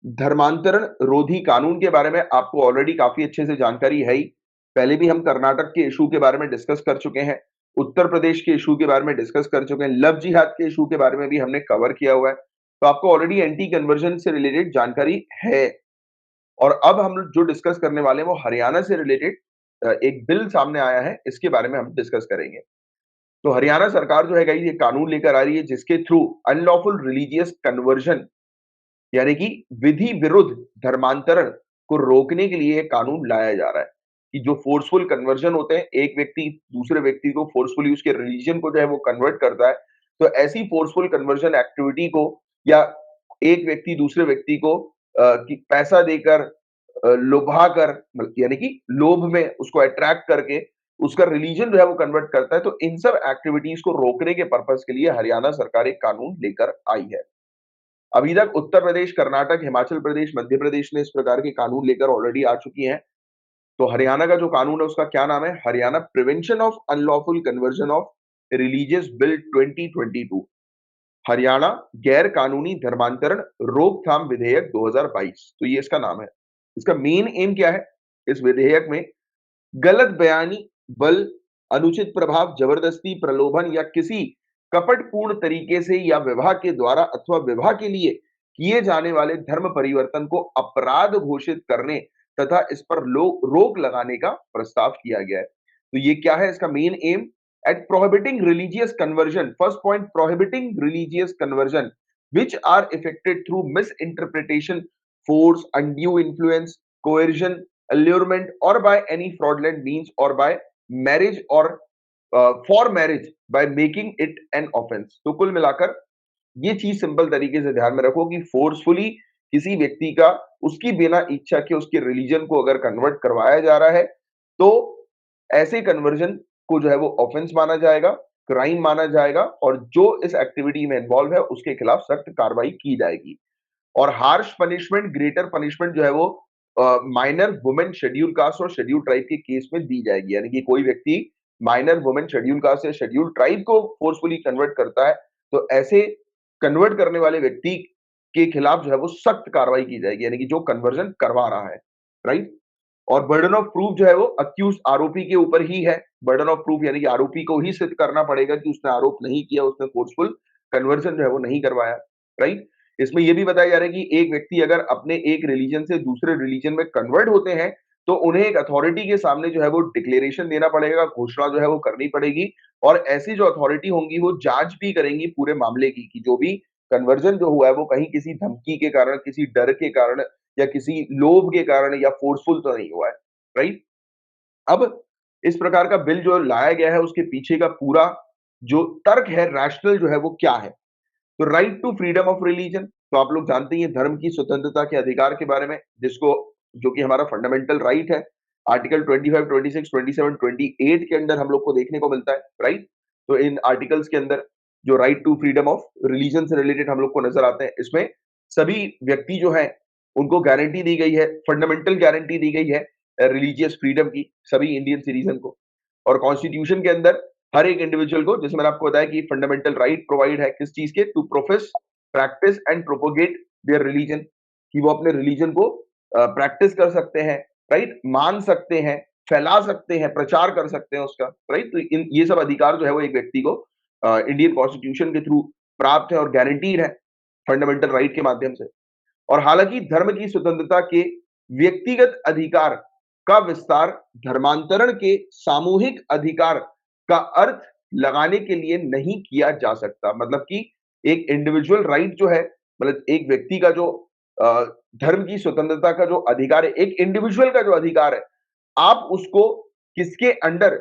धर्मांतरण रोधी कानून के बारे में आपको ऑलरेडी काफी अच्छे से जानकारी है ही। पहले भी हम कर्नाटक के इशू के बारे में डिस्कस कर चुके हैं, उत्तर प्रदेश के इशू के बारे में डिस्कस कर चुके हैं, लव जिहाद के इशू के बारे में भी हमने कवर किया हुआ है। तो आपको ऑलरेडी एंटी कन्वर्जन से रिलेटेड जानकारी है। और अब हम जो डिस्कस करने वाले हैं वो हरियाणा से रिलेटेड एक बिल सामने आया है, इसके बारे में हम डिस्कस करेंगे। तो हरियाणा सरकार जो है गाइस ये कानून लेकर आ रही है जिसके थ्रू अनलॉफुल रिलीजियस कन्वर्जन यानी कि विधि विरुद्ध धर्मांतरण को रोकने के लिए कानून लाया जा रहा है कि जो फोर्सफुल कन्वर्जन होते हैं, एक व्यक्ति दूसरे व्यक्ति को फोर्सफुली उसके रिलीजन को जो है वो कन्वर्ट करता है। तो ऐसी फोर्सफुल कन्वर्जन एक्टिविटी को या एक व्यक्ति दूसरे व्यक्ति को कि पैसा देकर लुभा कर यानी कि लोभ में उसको अट्रैक्ट करके उसका रिलीजन जो है वो कन्वर्ट करता है। तो इन सब एक्टिविटीज को रोकने के पर्पस के लिए हरियाणा सरकार एक कानून लेकर आई है। अभी तक उत्तर प्रदेश, कर्नाटक, हिमाचल प्रदेश, मध्य प्रदेश ने इस प्रकार के कानून लेकर ऑलरेडी आ चुकी हैं। तो हरियाणा का जो कानून है उसका क्या नाम है? Haryana prevention of unlawful conversion of religious bill 2022। Haryana गैर कानूनी धर्मांतरण रोकथाम विधेयक 2022। तो ये इसका नाम है। इसका मेन एम क्या है? इस विधेयक में गलत बयानी, बल, अनुचित प्रभाव, जबरदस्ती, प्रलोभन या किसी कपटपूर्ण तरीके से या विवाह के द्वारा अथवा विवाह के लिए किए जाने वाले धर्म परिवर्तन को अपराध घोषित करने तथा इस पर रोक लगाने का प्रस्ताव किया गया है। तो ये क्या है इसका main aim? At prohibiting religious conversion, first point, prohibiting religious conversion which are effected through misinterpretation, force, undue influence, coercion, allurement or by any fraudulent means or by marriage or for marriage by making it an offense। तो कुल मिलाकर ये चीज simple तरीके से ध्यान में रखो कि फोर्सफुली किसी व्यक्ति का उसकी बिना इच्छा के उसके रिलीजन को अगर कन्वर्ट करवाया जा रहा है तो ऐसे कन्वर्जन को जो है वो ऑफेंस माना जाएगा, क्राइम माना जाएगा और जो इस एक्टिविटी में इन्वॉल्व है उसके खिलाफ सख्त कार्रवाई की जाएगी। और हार्श पनिशमेंट, ग्रेटर पनिशमेंट जो है वो माइनर वुमेन, शेड्यूल कास्ट और शेड्यूल ट्राइब के केस में दी जाएगी। यानी कि कोई व्यक्ति माइनर वुमेन, शेड्यूल कास्ट या शेड्यूल ट्राइब को फोर्सफुली कन्वर्ट करता है तो ऐसे कन्वर्ट करने वाले व्यक्ति के खिलाफ जो है वो सख्त कार्रवाई की जाएगी, यानी कि जो कन्वर्जन करवा रहा है, राइट। और बर्डन ऑफ प्रूफ जो है वो अक्यूज आरोपी के ऊपर ही है। बर्डन ऑफ प्रूफ यानी कि आरोपी को ही सिद्ध करना पड़ेगा कि उसने आरोप नहीं किया, उसने फोर्सफुल कन्वर्जन जो है वो नहीं करवाया, राइट। इसमें यह भी बताया जा रहा है कि एक व्यक्ति अगर अपने एक रिलीजन से दूसरे रिलीजन में कन्वर्ट होते हैं तो उन्हें एक अथॉरिटी के सामने जो है वो डिक्लेरेशन देना पड़ेगा, घोषणा जो है वो करनी पड़ेगी और ऐसी जो अथॉरिटी होंगी वो जांच भी करेंगी पूरे मामले की कि जो भी कन्वर्जन जो हुआ है वो कहीं किसी धमकी के कारण, किसी डर के कारण या किसी लोभ के कारण या फोर्सफुल तो नहीं हुआ है, राइट। अब इस प्रकार का बिल जो लाया गया है उसके पीछे का पूरा जो तर्क है, रैशनल जो है वो क्या है? तो right to freedom of religion, तो आप लोग जानते ही हैं धर्म की स्वतंत्रता के अधिकार के बारे में, जिसको जो कि हमारा फंडामेंटल राइट है। आर्टिकल 25, 26, 27, 28 के अंदर हम लोग को देखने को मिलता है, राइट। तो इन आर्टिकल्स के अंदर जो right to freedom of religion से रिलेटेड हम लोग को नजर आते हैं, इसमें सभी व्यक्ति जो है उनको गारंटी दी गई है, फंडामेंटल गारंटी दी गई है रिलीजियस फ्रीडम की सभी इंडियन सिटीजन को। और कॉन्स्टिट्यूशन के अंदर हर एक इंडिविजुअल को, जैसे मैंने आपको बताया कि फंडामेंटल राइट प्रोवाइड है किस चीज के? To profess, practice and propagate their religion, कि वो अपने रिलीजन को प्रैक्टिस कर सकते हैं, राइट, मान सकते हैं, फैला सकते हैं, प्रचार कर सकते हैं उसका, राइट। तो इन ये सब अधिकार जो है वो एक व्यक्ति को इंडियन कॉन्स्टिट्यूशन के थ्रू प्राप्त है और गारंटीड है फंडामेंटल राइट के माध्यम से। और हालांकि धर्म की स्वतंत्रता के व्यक्तिगत अधिकार का विस्तार धर्मांतरण के सामूहिक अधिकार का अर्थ लगाने के लिए नहीं किया जा सकता। मतलब कि एक इंडिविजुअल राइट जो है, मतलब एक व्यक्ति का जो धर्म की स्वतंत्रता का जो अधिकार है, एक इंडिविजुअल का जो अधिकार है, आप उसको किसके अंडर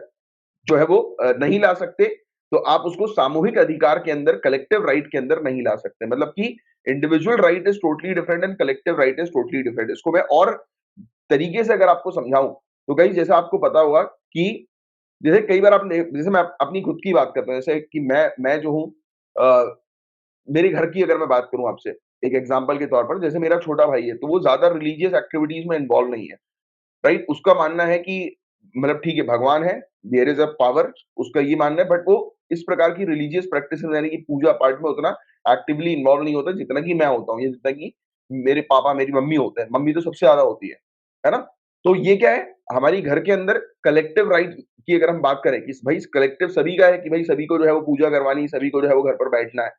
जो है वो नहीं ला सकते, तो आप उसको सामूहिक अधिकार के अंदर, कलेक्टिव राइट के अंदर नहीं ला सकते। मतलब कि individual right is totally different and collective right is totally different. इसको मैं और तरीके से अगर आपको समझाऊं तो गाइस जैसा आपको पता होगा कि जैसे कई बार आपने, जैसे मैं अपनी खुद की बात करता हूं, जैसे कि मैं जो हूं, मेरे घर की अगर मैं बात करूं आपसे एक एग्जांपल के तौर पर, जैसे मेरा छोटा भाई है तो वो ज्यादा रिलीजियस एक्टिविटीज में इन्वॉल्व नहीं है, राइट। उसका मानना है कि मतलब ठीक है भगवान है, देयर इज अ पावर, उसका ये मानना है, बट वो इस प्रकार की रिलीजियस प्रैक्टिस यानी कि पूजा पाठ में उतना एक्टिवली इन्वॉल्व नहीं होता जितना कि मैं होता हूँ या जितना कि मेरे पापा, मेरी मम्मी होते हैं, मम्मी तो सबसे ज़्यादा होती है ना? तो ये क्या है, हमारी घर के अंदर कलेक्टिव राइट की अगर हम बात करें कि भई कलेक्टिव सभी का है कि भई सभी को जो है वो पूजा करवानी, सभी को जो है वो घर पर बैठना है।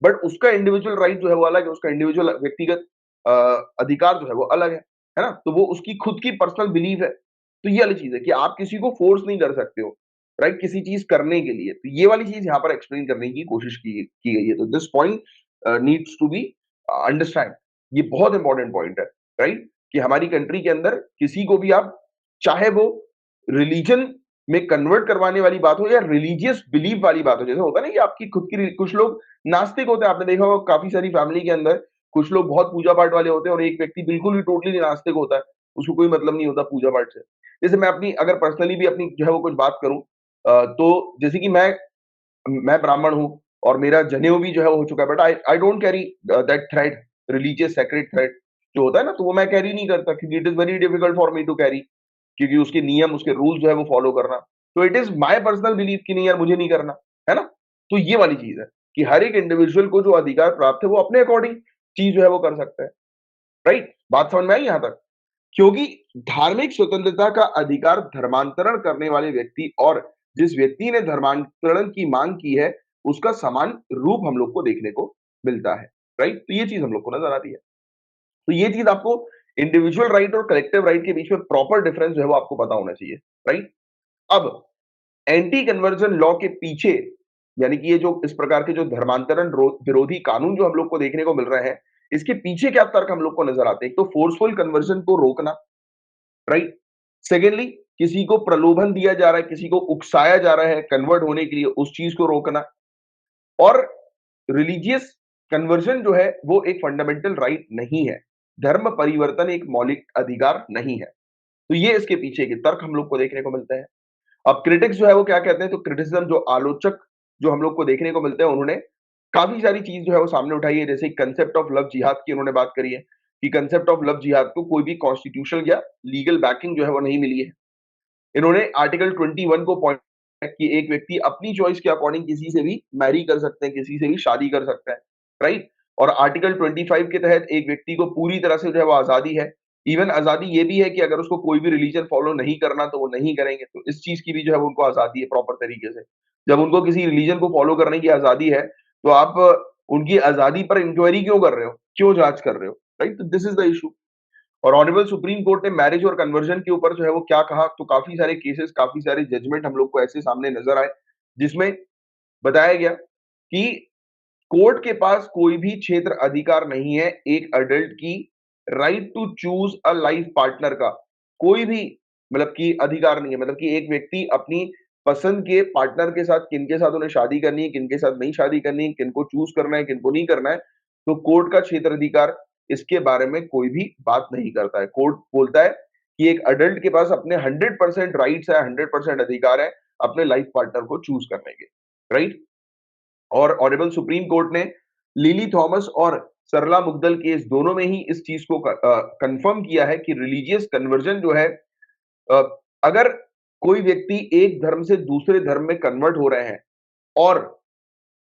बट उसका इंडिविजुअल राइट जो है वो अलग है, उसका इंडिविजुअल व्यक्तिगत अ, अधिकार जो है वो अलग है ना? तो वो उसकी खुद की पर्सनल बिलीफ है। तो ये वाली चीज़ है कि आप किसी को फोर्स नहीं कर सकते हो, राइट? किसी चीज़ करने के लिए। तो ये वाली चीज़ यहाँ पर एक्सप्लेन करने की कोशिश की गई है। तो this point needs to be understand. ये बहुत इंपॉर्टेंट पॉइंट है, राइट? कि हमारी कंट्री के अंदर किसी को भी आप चाहे वो रिलीजन में कन्वर्ट करवाने वाली बात हो या रिलीजियस बिलीफ वाली बात हो, जैसे होता है ना कि आपकी खुद की कुछ लोग नास्तिक होते हैं, आपने देखा होगा काफ़ी सारी फैमिली के अंदर कुछ लोग बहुत पूजा-पाठ वाले होते हैं और एक व्यक्ति बिल्कुल ही टोटली नास्तिक होता है, उसको कोई मतलब नहीं होता पूजा-पाठ से। जैसे मैं अपनी अगर पर्सनली भी अपनी जो है वो कुछ बात करूँ तो जैसे कि मैं ब्राह्मण हूँ और मेरा जनेऊ भी जो है वो हो चुका है, but I I don't carry that thread, religious sacred thread जो होता है ना, तो वो मैं कैरी नहीं करता क्योंकि it is very difficult for me to carry, क्योंकि उसके नियम, उसके रूल्स जो है वो फॉलो करना। तो it is my personal belief कि नहीं यार मुझे नहीं करना, है ना? तो ये वाली चीज़ है कि हर एक इंडिविजुअल को जो अधिकार प्राप्त है वो अपने अकॉर्डिंग चीज़ जो है वो कर सकता है, राइट? बात समझ में आई यहाँ तक? क्योंकि धार्मिक स्वतंत्रता का अधिकार धर्मांतरण करने वाले व्यक्ति और जिस व्यक्ति ने धर्मांतरण की मांग की है, उसका समान रूप हम लोग को देखने को मिलता है, राइट? तो ये चीज़ हम लोग को नज़र आती है। तो ये चीज़ आपको इंडिविजुअल राइट और कलेक्टिव राइट के बीच में प्रॉपर डिफरेंस जो है वो आपको पता होना चाहिए, राइट? अब एंटी कन्वर्जन लॉ के पीछे यानी कि ये जो इस प्रकार के जो धर्मांतरण विरोधी कानून जो हम लोग को देखने को मिल रहे हैं, इसके पीछे क्या तर्क हम लोग को नज़र आते हैं? एक तो फोर्सफुल कन्वर्जन को रोकना, राइट? सेकेंडली किसी को प्रलोभन दिया जा रहा है, किसी को उकसाया जा रहा है कन्वर्ट होने के लिए, उस चीज़ को रोकना और रिलीजियस कन्वर्जन जो है वो एक फंडामेंटल राइट नहीं है। धर्म परिवर्तन एक मौलिक अधिकार नहीं है। तो ये इसके पीछे के तर्क हम लोग को देखने को मिलते हैं। अब क्रिटिक्स जो है वो क्या कहते हैं, तो क्रिटिसिज्म जो आलोचक जो हम लोग को देखने को मिलते हैं, उन्होंने काफ़ी सारी चीज़ जो है वो सामने उठाई है, जैसे कंसेप्ट ऑफ लव जिहाद की उन्होंने बात करी है, कि कंसेप्ट ऑफ लव जिहाद को कोई भी कॉन्स्टिट्यूशनल या लीगल बैकिंग जो है वो नहीं मिली है। इन्होंने आर्टिकल 21 को पॉइंट कि एक व्यक्ति अपनी चॉइस के अकॉर्डिंग किसी से भी मैरी कर सकते हैं, किसी से भी शादी कर सकता है, राइट? और आर्टिकल 25 के तहत एक व्यक्ति को पूरी तरह से जो है वो आज़ादी है। इवन आज़ादी ये भी है कि अगर उसको कोई भी रिलीजन फॉलो नहीं करना तो वो नहीं करेंगे। तो इस चीज़ की भी जो है वो उनको आज़ादी है प्रॉपर तरीके से। जब उनको किसी रिलीजन को फॉलो करने की आज़ादी है, तो आप उनकी आज़ादी पर इंक्वायरी क्यों कर रहे हो? क्यों जाँच कर रहे हो? राइट? तो दिस इज़ द इश्यू। और ऑनरेबल सुप्रीम कोर्ट ने मैरिज और कन्वर्जन के ऊपर जो है वो क्या कहा, तो काफ़ी सारे केसेस, काफ़ी सारे जजमेंट हम लोग को ऐसे सामने नज़र आए, जिसमें बताया गया कि कोर्ट के पास कोई भी क्षेत्र अधिकार नहीं है एक अडल्ट की right to choose a life partner का। कोई भी मतलब कि अधिकार नहीं है, मतलब कि एक व्यक्ति अपनी पसंद के पार्टनर के साथ किनके साथ उन्हें शादी करनी है, किनके साथ नहीं शादी करनी है, किनको चूज़ करना है, किनको नहीं करना है, तो कोर्ट का क्षेत्र अधिकार इसके बारे में कोई भी बात नहीं करता है। कोर्ट बोलता है कि एक अडल्ट के पास अपने 100% राइट्स है, 100% अधिकार है अपने लाइफ पार्टनर को चूज़ करने के, राइट? और ऑनरेबल सुप्रीम कोर्ट ने लिली थॉमस और सरला मुग्दल केस दोनों में ही इस चीज को कंफर्म किया है कि रिलीजियस कन्वर्जन जो है, अ, अगर कोई व्यक्ति एक धर्म से दूसरे धर्म में कन्वर्ट हो रहे हैं और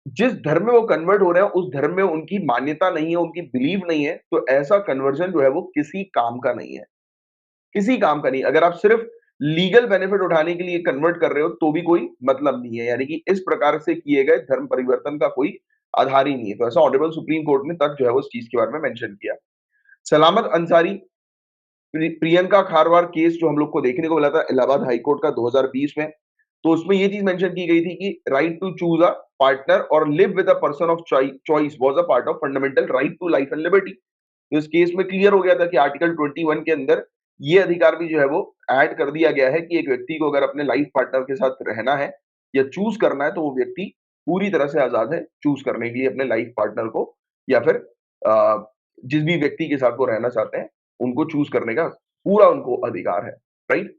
जिस धर्म में वो कन्वर्ट हो रहे हैं उस धर्म में उनकी मान्यता नहीं है, उनकी बिलीव नहीं है, तो ऐसा कन्वर्जन जो है वो किसी काम का नहीं है, किसी काम का नहीं। अगर आप सिर्फ लीगल बेनिफिट उठाने के लिए कन्वर्ट कर रहे हो तो भी कोई मतलब नहीं है, यानी कि इस प्रकार से किए गए धर्म परिवर्तन का कोई आधार ही नहीं है। तो ऐसा ऑनरेबल सुप्रीम कोर्ट ने तक जो है वो इस चीज के बारे में मेंशन किया। सलामत अंसारी प्रियंका खारवार केस जो हम लोग को देखने को मिला था इलाहाबाद हाई कोर्ट का 2020 में, तो उसमें ये चीज मेंशन की गई थी कि right to choose a partner और live with a person of choice was a part of fundamental right to life and liberty. तो इस केस में क्लियर हो गया था कि आर्टिकल 21 के अंदर ये अधिकार भी जो है वो ऐड कर दिया गया है कि एक व्यक्ति को अगर अपने लाइफ पार्टनर के साथ रहना है या चूज करना है तो वो व्यक्ति पूरी तरह से आजाद है चूज करने के लिए अपने लाइफ पार्टनर को, या फिर अ, जिस भी व्यक्ति के साथ वो रहना चाहते हैं उनको चूज करने का पूरा उनको अधिकार है, राइट?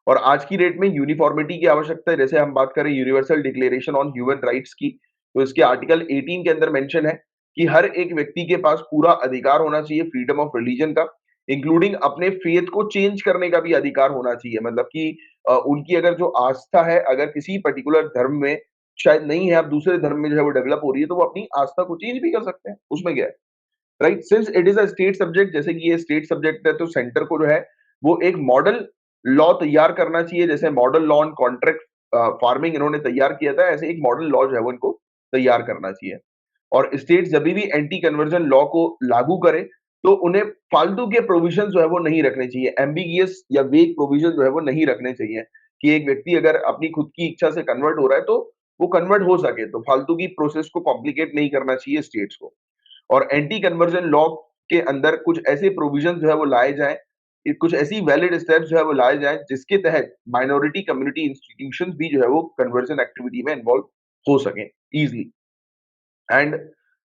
और आज की डेट में यूनिफॉर्मिटी की आवश्यकता है। जैसे हम बात करें universal declaration on human rights की, तो इसके आर्टिकल 18 के अंदर मेंशन है कि हर एक व्यक्ति के पास पूरा अधिकार होना चाहिए फ्रीडम ऑफ रिलीजन का, इंक्लूडिंग अपने फेथ को चेंज करने का भी अधिकार होना चाहिए। मतलब कि उनकी अगर जो आस्था है, अगर किसी पर्टिकुलर धर्म में शायद नहीं है, अब दूसरे धर्म में जो है वो डेवलप हो रही है, तो वो अपनी आस्था को चेंज भी कर सकते हैं। उसमें क्या है? Right? Since it is a state subject, जैसे कि ये स्टेट सब्जेक्ट है, तो सेंटर को जो है वो एक मॉडल लॉ तैयार करना चाहिए। जैसे model law on contract farming इन्होंने तैयार किया था, ऐसे एक मॉडल लॉ जो है वो इनको तैयार करना चाहिए। और स्टेट्स जभी भी एंटी कन्वर्जन लॉ को लागू करें, तो उन्हें फालतू के प्रोविजन जो है वो नहीं रखने चाहिए। एम्बिगियस या वेग प्रोविजन जो है वो नहीं रखने चाहिए कि एक व्यक्ति अगर अपनी खुद की इच्छा से कन्वर्ट हो रहा है, तो वो कन्वर्ट हो सके। तो फालतू की प्रोसेस को कॉम्प्लिकेट नहीं करना चाहिए स्टेट्स को। और एंटी कन्वर्जन लॉ के अंदर कुछ ऐसे प्रोविजन जो है वो लाए जाएँ, कि कुछ ऐसी वैलिड स्टेप्स जो है वो लाए जाएँ, जिसके तहत माइनॉरिटी कम्युनिटी इंस्टीट्यूशंस भी जो है वो कन्वर्जन एक्टिविटी में इन्वॉल्व हो सकें ईज़िली। एंड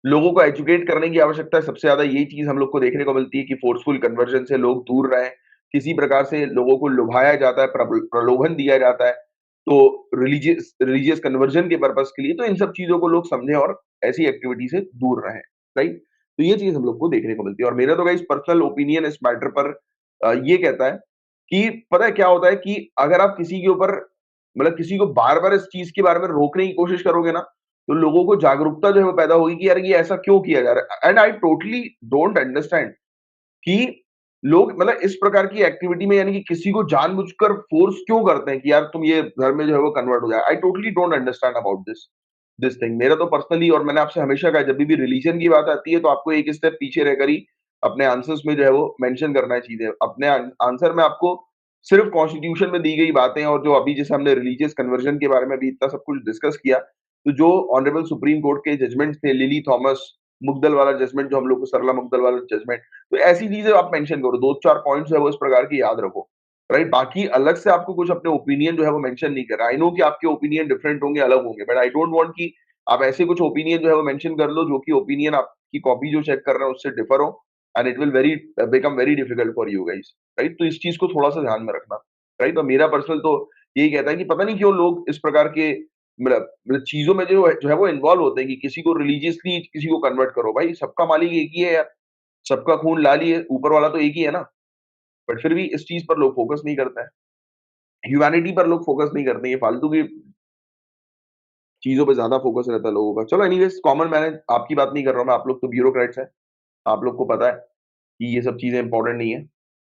लोगों को एजुकेट करने की आवश्यकता है। सबसे ज़्यादा यही चीज़ हम लोग को देखने को मिलती है कि फोर्सफुल कन्वर्जन से लोग दूर रहें। किसी प्रकार से लोगों को लुभाया जाता है, प्रलोभन दिया जाता है, तो रिलीजियस कन्वर्जन के पर्पज़ के लिए, तो इन सब चीज़ों को लोग समझें और ऐसी एक्टिविटी से दूर रहें, राइट? तो ये चीज़ हम लोग को देखने को मिलती है और मेरा तो गाइस पर्सनल ओपिनियन इस मैटर पर ये कहता है कि पता है क्या होता है कि अगर आप किसी के ऊपर मतलब किसी को बार-बार इस चीज़ के बारे में रोकने की कोशिश करोगे ना, तो लोगों को जागरूकता जो है वो पैदा होगी कि यार ये ऐसा क्यों किया जा रहा है। And I totally don't understand कि लोग मतलब इस प्रकार की एक्टिविटी में यानी कि किसी को जानबूझकर फोर्स क्यों करते हैं कि यार तुम ये धर्म में जो है वो कन्वर्ट हो जाए। I totally don't understand about this this thing. मेरा तो पर्सनली और मैंने आपसे हमेशा कहा, जब भी रिलीजन की बात आती है तो आपको एक स्टेप पीछे रहकर ही अपने आंसर्स में जो है वो मेंशन करना है चीजें। अपने आंसर में आपको सिर्फ कॉन्स्टिट्यूशन में दी गई बातें और जो अभी जैसे हमने रिलीजियस कन्वर्जन के बारे में भी इतना सब कुछ डिस्कस किया, तो जो ऑनरेबल सुप्रीम कोर्ट के जजमेंट थे, लिली थॉमस मुग्दल वाला जजमेंट, जो हम लोग को सरला मुग्दल वाला जजमेंट, तो ऐसी चीजें आप मेंशन करो, 2-4 पॉइंट्स है वो इस प्रकार की याद रखो, राइट? बाकी अलग से आपको कुछ अपने ओपिनियन जो है वो मेंशन नहीं करना। आई नो कि आपके ओपिनियन डिफरेंट होंगे, अलग होंगे, बट आई डोंट वांट कि आप ऐसे कुछ ओपिनियन जो है वो मेंशन कर लो जो कि ओपिनियन आपकी कॉपी जो चेक कर रहे हैं उससे डिफर हो, and it will become very difficult for you guys, right? तो इस चीज को थोड़ा सा ध्यान में रखना, राइट? और मेरा पर्सनल तो यही कहता है कि पता नहीं क्यों लोग इस प्रकार के मतलब चीजों में जो है वो इन्वॉल्व होते हैं कि किसी को रिलीजियसली किसी को कन्वर्ट करो। भाई सबका मालिक एक ही है यार, सबका खून लाल ही है, ऊपर वाला तो एक ही है ना। बट फिर भी इस चीज पर लोग फोकस नहीं करते हैं, ह्यूमैनिटी पर लोग फोकस नहीं करते हैं, ये फालतू की चीजों पे ज्यादा फोकस रहता है लोगों का। चलो एनीवेज, कॉमन मैन आपकी बात नहीं कर रहा हूँ मैं, आप लोग तो ब्यूरोक्रेट्स हैं, आप लोग को पता है कि ये सब चीजें इंपॉर्टेंट नहीं है।